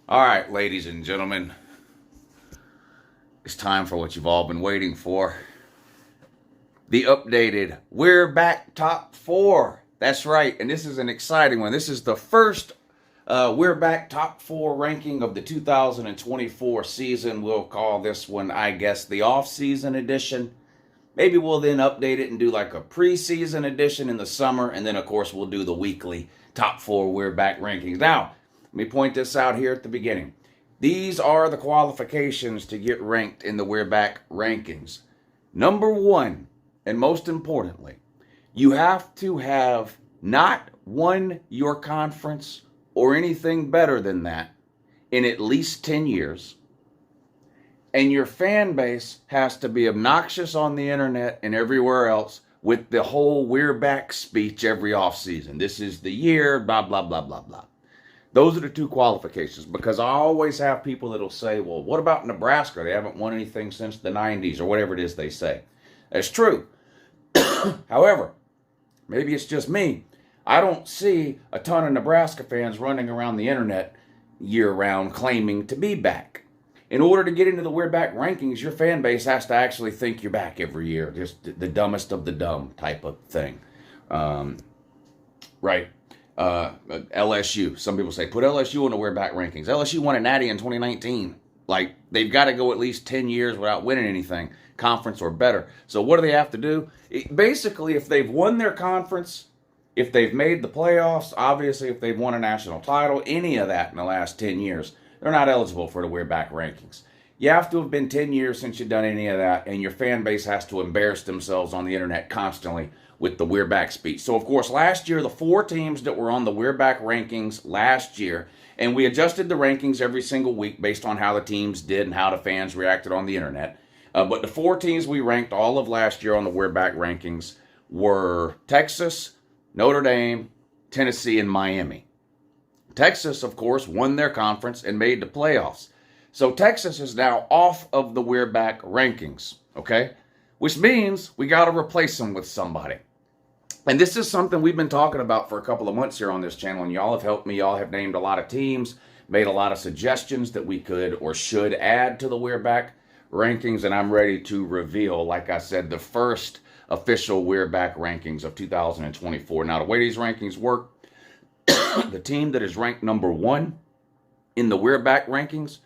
All right, ladies and gentlemen, it's time for what you've all been waiting for. The updated We're Back Top 4. That's right, and this is an exciting one. This is the first We're Back Top 4 ranking of the 2024 season. We'll call this one, I guess, the off-season edition. Maybe we'll then update it and do like a preseason edition in the summer, and then, of course, we'll do the weekly Top 4 We're Back rankings. Now, let me point this out here at the beginning. These are the qualifications to get ranked in the We're Back rankings. Number one, and most importantly, you have to have not won your conference or anything better than that in at least 10 years. And your fan base has to be obnoxious on the internet and everywhere else with the whole "we're back" speech every offseason. This is the year, blah, blah, blah, blah, blah. Those are the two qualifications, because I always have people that'll say, well, what about Nebraska? They haven't won anything since the 90s or whatever it is they say. That's true. However, maybe it's just me. I don't see a ton of Nebraska fans running around the internet year-round claiming to be back. In order to get into the We're Back rankings, your fan base has to actually think you're back every year. Just the dumbest of the dumb type of thing. Right. LSU. Some people say, put LSU in the We're Back rankings. LSU won a natty in 2019. Like, they've got to go at least 10 years without winning anything, conference or better. So what do they have to do? Basically, if they've won their conference, if they've made the playoffs, obviously if they've won a national title, any of that in the last 10 years, they're not eligible for the We're Back rankings. You have to have been 10 years since you've done any of that, and your fan base has to embarrass themselves on the internet constantly with the We're Back speech. So, of course, last year, the 4 teams that were on the We're Back rankings last year, and we adjusted the rankings every single week based on how the teams did and how the fans reacted on the internet. But the 4 teams we ranked all of last year on the We're Back rankings were Texas, Notre Dame, Tennessee, and Miami. Texas, of course, won their conference and made the playoffs. So Texas is now off of the We're Back rankings, okay? Which means we got to replace them with somebody. And this is something we've been talking about for a couple of months here on this channel, and y'all have helped me. Y'all have named a lot of teams, made a lot of suggestions that we could or should add to the We're Back rankings, and I'm ready to reveal, like I said, the first official We're Back rankings of 2024. Now, the way these rankings work, the team that is ranked number 1 in the We're Back rankings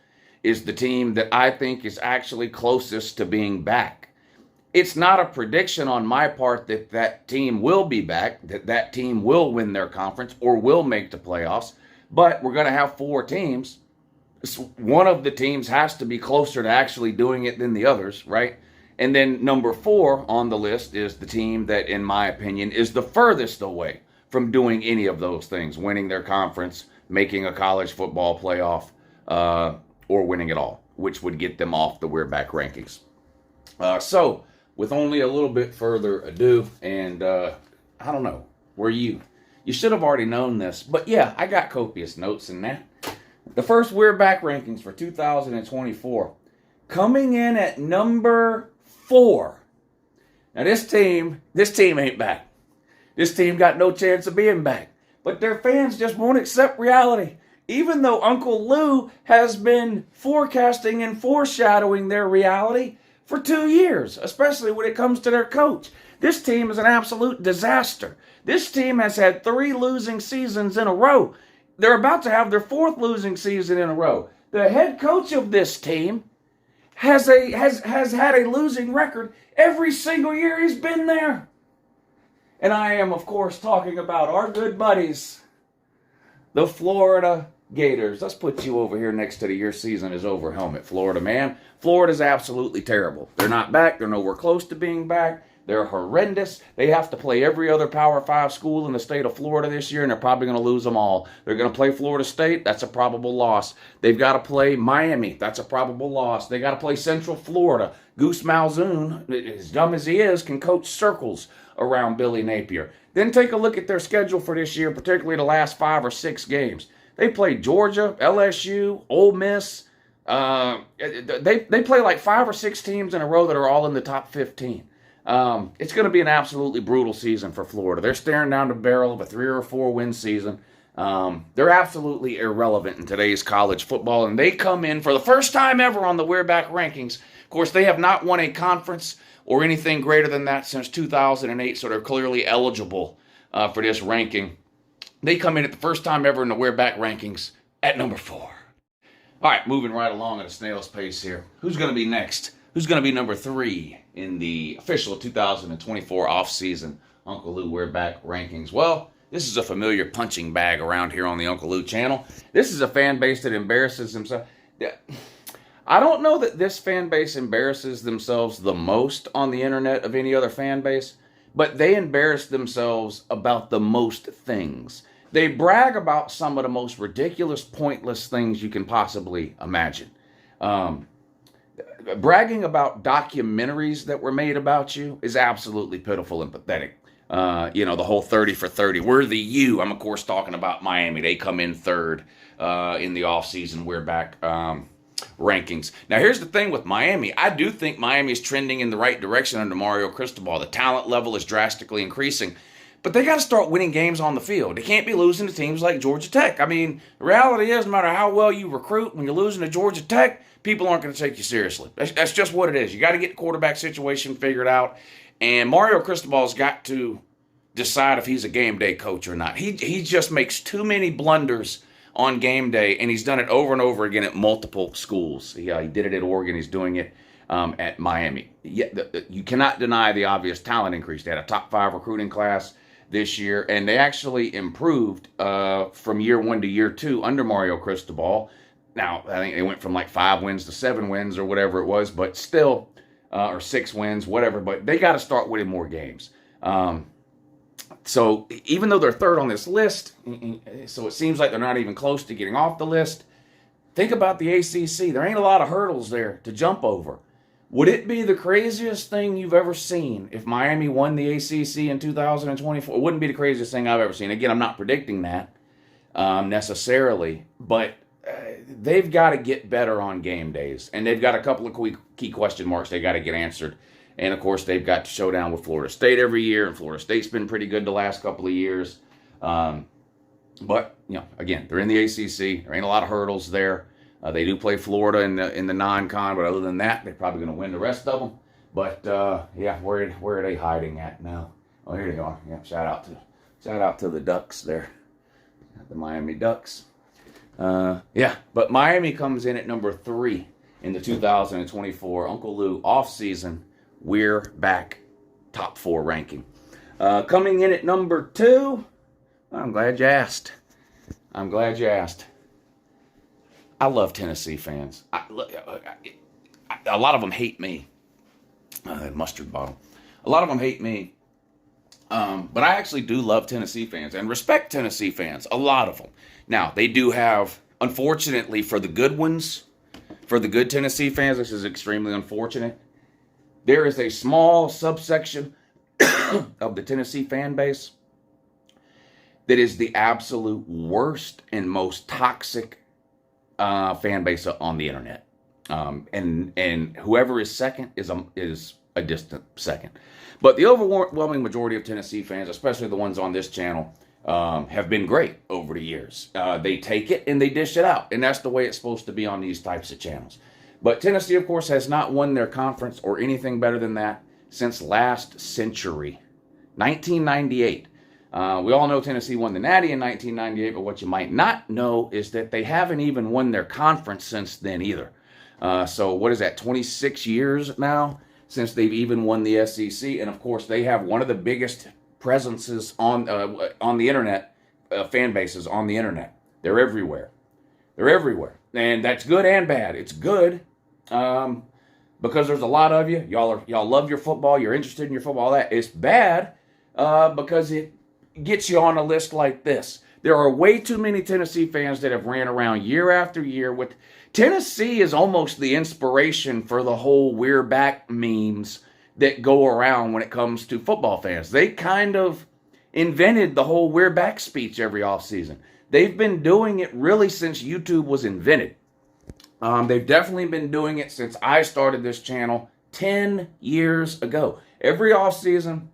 is the team that I think is actually closest to being back. It's not a prediction on my part that that team will be back, that that team will win their conference or will make the playoffs, but we're going to have 4 teams. One of the teams has to be closer to actually doing it than the others, right? And then number 4 on the list is the team that, in my opinion, is the furthest away from doing any of those things, winning their conference, making a college football playoff, or winning it all, which would get them off the We're Back rankings. So, with only a little bit further ado, and I don't know, you should have already known this, but yeah, I got copious notes in that. The first We're Back rankings for 2024, coming in at number 4. Now this team ain't back. This team got no chance of being back. But their fans just won't accept reality. Even though Uncle Lou has been forecasting and foreshadowing their reality for 2 years, especially when it comes to their coach. This team is an absolute disaster. This team has had 3 losing seasons in a row. They're about to have their 4th losing season in a row. The head coach of this team has had a losing record every single year he's been there. And I am, of course, talking about our good buddies, the Florida Gators. Let's put you over here next to the "your season is over" helmet, Florida man. Florida's absolutely terrible. They're not back. They're nowhere close to being back. They're horrendous. They have to play every other Power 5 school in the state of Florida this year, and they're probably going to lose them all. They're going to play Florida State. That's a probable loss. They've got to play Miami. That's a probable loss. They got to play Central Florida. Goose Malzoon, as dumb as he is, can coach circles around Billy Napier. Then take a look at their schedule for this year, particularly the last 5 or 6 games. They played Georgia, LSU, Ole Miss. They play like 5 or 6 teams in a row that are all in the top 15. It's going to be an absolutely brutal season for Florida. They're staring down the barrel of a 3 or 4 win season. They're absolutely irrelevant in today's college football, and they come in for the first time ever on the We're Back rankings. Of course, they have not won a conference or anything greater than that since 2008, so they're clearly eligible for this ranking. They come in at the first time ever in the We're Back rankings at number 4. All right, moving right along at a snail's pace here. Who's going to be next? Who's going to be number 3 in the official 2024 offseason Uncle Lou We're Back rankings? Well, this is a familiar punching bag around here on the Uncle Lou channel. This is a fan base that embarrasses themselves. I don't know that this fan base embarrasses themselves the most on the internet of any other fan base, but they embarrass themselves about the most things. They brag about some of the most ridiculous, pointless things you can possibly imagine. Bragging about documentaries that were made about you is absolutely pitiful and pathetic. The whole 30 for 30. We're the U. I'm, of course, talking about Miami. They come in 3rd in the offseason. We're back rankings. Now, here's the thing with Miami. I do think Miami is trending in the right direction under Mario Cristobal. The talent level is drastically increasing. But they got to start winning games on the field. They can't be losing to teams like Georgia Tech. I mean, the reality is, no matter how well you recruit, when you're losing to Georgia Tech, people aren't going to take you seriously. That's just what it is. You got to get the quarterback situation figured out. And Mario Cristobal's got to decide if he's a game day coach or not. He just makes too many blunders on game day, and he's done it over and over again at multiple schools. He did it at Oregon. He's doing it at Miami. You cannot deny the obvious talent increase. They had a top 5 recruiting class this year, and they actually improved from year 1 to year 2 under Mario Cristobal. Now, I think they went from like 5 wins to 7 wins or whatever it was, but still, or 6 wins, whatever. But they got to start winning more games. So even though they're 3rd on this list, so it seems like they're not even close to getting off the list, think about the ACC. There ain't a lot of hurdles there to jump over. Would it be the craziest thing you've ever seen if Miami won the ACC in 2024? It wouldn't be the craziest thing I've ever seen. Again, I'm not predicting that necessarily, but they've got to get better on game days, and they've got a couple of key question marks they got to get answered. And, of course, they've got to show down with Florida State every year, and Florida State's been pretty good the last couple of years. But, again, they're in the ACC. There ain't a lot of hurdles there. They do play Florida in the non-con, but other than that, they're probably going to win the rest of them. But, where are they hiding at now? Oh, here they are. Yeah, shout out to the Ducks there, the Miami Ducks. But Miami comes in at number 3 in the 2024 Uncle Lou offseason We're Back top 4 ranking. Coming in at number 2, I'm glad you asked. I love Tennessee fans. A lot of them hate me. Mustard bottle. A lot of them hate me. But I actually do love Tennessee fans and respect Tennessee fans. A lot of them. Now, they do have, unfortunately, for the good ones, for the good Tennessee fans, this is extremely unfortunate. There is a small subsection of the Tennessee fan base that is the absolute worst and most toxic fan base on the internet. And whoever is second is a distant second. But the overwhelming majority of Tennessee fans, especially the ones on this channel, have been great over the years. They take it and they dish it out. And that's the way it's supposed to be on these types of channels. But Tennessee, of course, has not won their conference or anything better than that since last century, 1998. We all know Tennessee won the Natty in 1998, but what you might not know is that they haven't even won their conference since then either. So what is that, 26 years now since they've even won the SEC? And, of course, they have one of the biggest presences on the internet, fan bases on the internet. They're everywhere. And that's good and bad. It's good because there's a lot of you. Y'all love your football. You're interested in your football. All that. It's bad because it gets you on a list like this. There are way too many Tennessee fans that have ran around year after year with Tennessee is almost the inspiration for the whole "we're back" memes that go around when it comes to football fans. They kind of invented the whole "we're back" speech every offseason. They've been doing it really since YouTube was invented. They've definitely been doing it since I started this channel 10 years ago. Every offseason,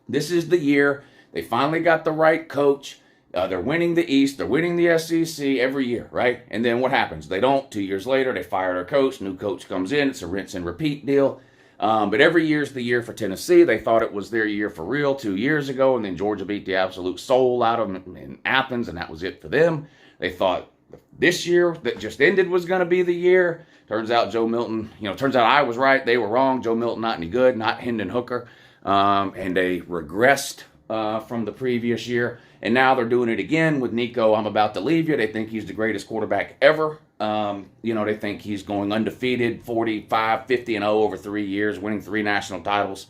this is the year. They finally got the right coach. They're winning the East. They're winning the SEC every year, right? And then what happens? They don't. 2 years later, they fire their coach. New coach comes in. It's a rinse and repeat deal. But every year's the year for Tennessee. They thought it was their year for real 2 years ago, and then Georgia beat the absolute soul out of them in Athens, and that was it for them. They thought this year that just ended was going to be the year. Turns out Joe Milton, turns out I was right. They were wrong. Joe Milton not any good, not Hendon Hooker. And they regressed from the previous year. And now they're doing it again with Nico. I'm about to leave you. They think he's the greatest quarterback ever. They think he's going undefeated, 45, 50-0 over 3 years, winning 3 national titles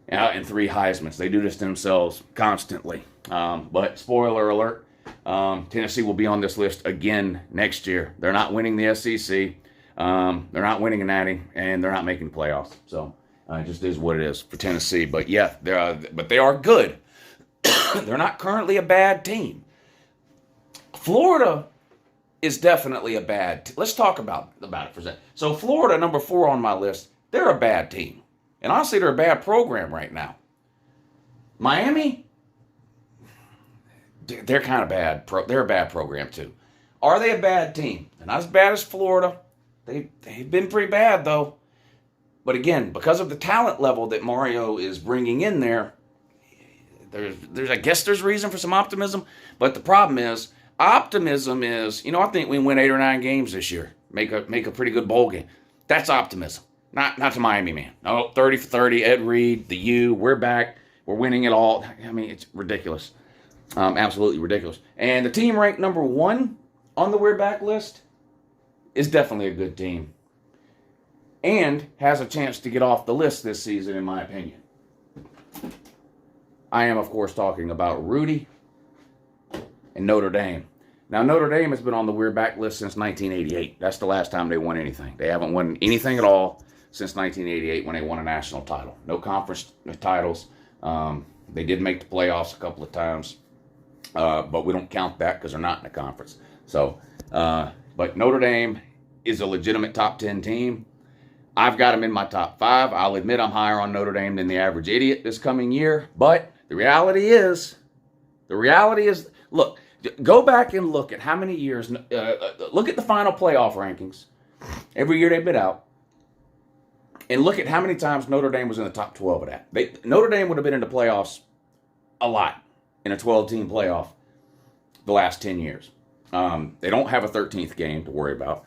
and 3 Heismans. They do this to themselves constantly. But spoiler alert, Tennessee will be on this list again next year. They're not winning the SEC. They're not winning a natty, and they're not making playoffs. So it just is what it is for Tennessee. But yeah, but they are good. They're not currently a bad team. Florida is definitely a bad let's talk about it for a second. So Florida, number 4 on my list, they're a bad team. And honestly, they're a bad program right now. Miami, they're kind of bad. They're a bad program too. Are they a bad team? They're not as bad as Florida. They've been pretty bad though. But again, because of the talent level that Mario is bringing in there, I guess there's reason for some optimism. But the problem is, optimism is, I think we win 8 or 9 games this year. Make a pretty good bowl game. That's optimism. Not to Miami, man. No, 30 for 30, Ed Reed, the U, we're back. We're winning it all. I mean, it's ridiculous. Absolutely ridiculous. And the team ranked number 1 on the We're Back list is definitely a good team. And has a chance to get off the list this season, in my opinion. I am, of course, talking about Rudy and Notre Dame. Now, Notre Dame has been on the We're Back list since 1988. That's the last time they won anything. They haven't won anything at all since 1988 when they won a national title. No conference titles. They did make the playoffs a couple of times, but we don't count that because they're not in the conference. So, but Notre Dame is a legitimate top 10 team. I've got them in my top 5. I'll admit I'm higher on Notre Dame than the average idiot this coming year, but the reality is, look, go back and look at how many years, look at the final playoff rankings. Every year they've been out. And look at how many times Notre Dame was in the top 12 of that. Notre Dame would have been in the playoffs a lot in a 12-team playoff the last 10 years. They don't have a 13th game to worry about.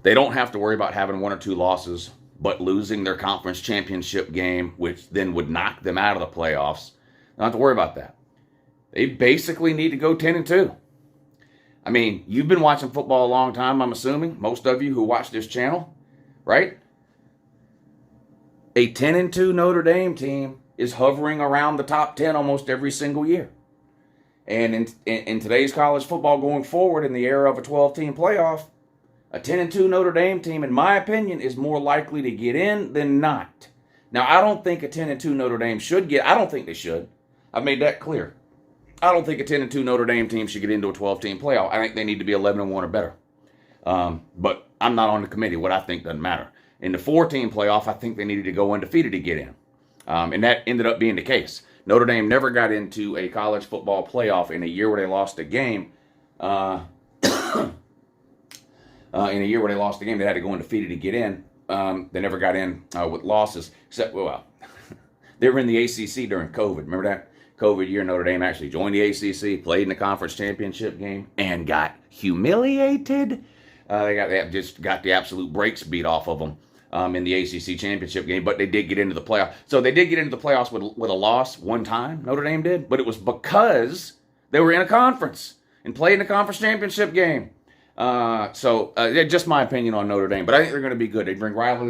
They don't have to worry about having 1 or 2 losses, but losing their conference championship game, which then would knock them out of the playoffs. Don't have to worry about that. They basically need to go 10-2. I mean, you've been watching football a long time, I'm assuming. Most of you who watch this channel, right? A 10-2 Notre Dame team is hovering around the top 10 almost every single year. And in today's college football going forward in the era of a 12-team playoff, a 10-2 Notre Dame team, in my opinion, is more likely to get in than not. Now, I don't think a 10-2 Notre Dame should get. I don't think they should. I've made that clear. I don't think a 10-2 Notre Dame team should get into a 12-team playoff. I think they need to be 11-1 or better. But I'm not on the committee. What I think doesn't matter. In the 4-team playoff, I think they needed to go undefeated to get in. And that ended up being the case. Notre Dame never got into a college football playoff in a year where they lost a game. In a year where they lost the game, they had to go undefeated to get in. They never got in with losses. Except, well, they were in the ACC during COVID. Remember that? COVID year, Notre Dame actually joined the ACC, played in the conference championship game, and got humiliated. They just got the absolute brakes beat off of them in the ACC championship game, but they did get into the playoffs. So they did get into the playoffs with a loss one time, Notre Dame did, but it was because they were in a conference and played in the conference championship game. Just my opinion on Notre Dame, but I think they're going to be good. They bring Riley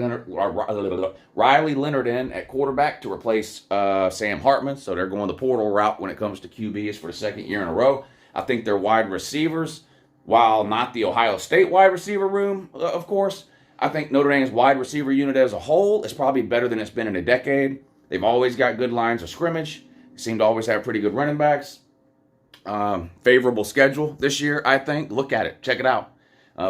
Leonard in at quarterback to replace Sam Hartman, so they're going the portal route when it comes to QBs for the second year in a row. I think their wide receivers, while not the Ohio State wide receiver room, of course, I think Notre Dame's wide receiver unit as a whole is probably better than it's been in a decade. They've always got good lines of scrimmage. They seem to always have pretty good running backs. Favorable schedule this year, I think. Look at it. Check it out.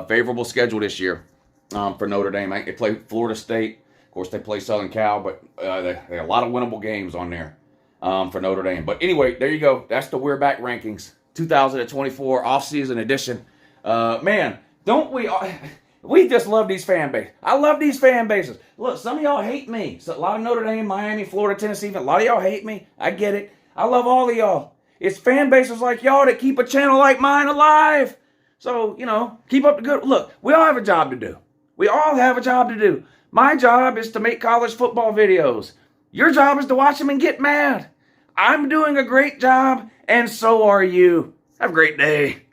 Favorable schedule this year for Notre Dame. They play Florida State. Of course, they play Southern Cal, but they have a lot of winnable games on there for Notre Dame. But anyway, there you go. That's the We're Back rankings. 2024 off-season edition. Man, don't we? We just love these fan bases. I love these fan bases. Look, some of y'all hate me. So a lot of Notre Dame, Miami, Florida, Tennessee, a lot of y'all hate me. I get it. I love all of y'all. It's fan bases like y'all that keep a channel like mine alive. So, keep up the good. Look, we all have a job to do. We all have a job to do. My job is to make college football videos. Your job is to watch them and get mad. I'm doing a great job, and so are you. Have a great day.